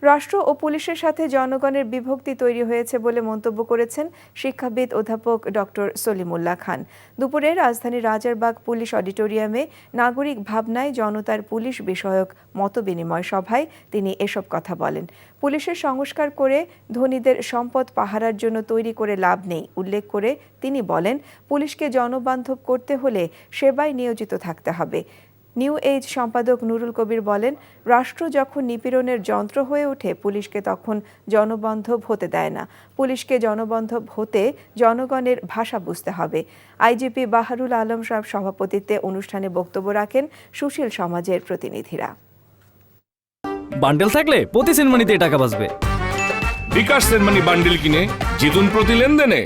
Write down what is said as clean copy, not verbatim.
রাষ্ট্র ও পুলিশের সাথে জনগণের বিভক্তি তৈরি হয়েছে বলে মন্তব্য করেছেন শিক্ষাবিদ অধ্যাপক ডক্টর সলিমুল্লাহ খান। দুপুরে রাজধানীর রাজারবাগ পুলিশ অডিটোরিয়ামে নাগরিক ভাবনায় জনতার পুলিশ বিষয়ক মতবিনিময় সভায় তিনি এসব কথা বলেন। পুলিশের সংস্কার করে ধনীদের সম্পদ পাহারার জন্য তৈরি করে লাভ নেই উল্লেখ করে তিনি বলেন, পুলিশকে জনবান্ধব করতে হলে সেবায় নিয়োজিত থাকতে হবে। নিউ এজ সম্পাদক নুরুল কবির বলেন, রাষ্ট্র যখন নিপীড়নের যন্ত্র হয়ে ওঠে পুলিশকে তখন জনবান্ধব হতে দেয় না। পুলিশকে জনবান্ধব হতে জনগণের ভাষা বুঝতে হবে। আইজিপি বাহারুল আলম সাহেব সভাপতিত্বে অনুষ্ঠানে বক্তব্য রাখেন সুশীল সমাজের প্রতিনিধিরা। বান্ডেল থাকলে প্রতি সেনমানিতে টাকা বাঁচবে। বিকাশ সেনমানি বান্ডেল কিনে জিতুন প্রতি লেনদেনে।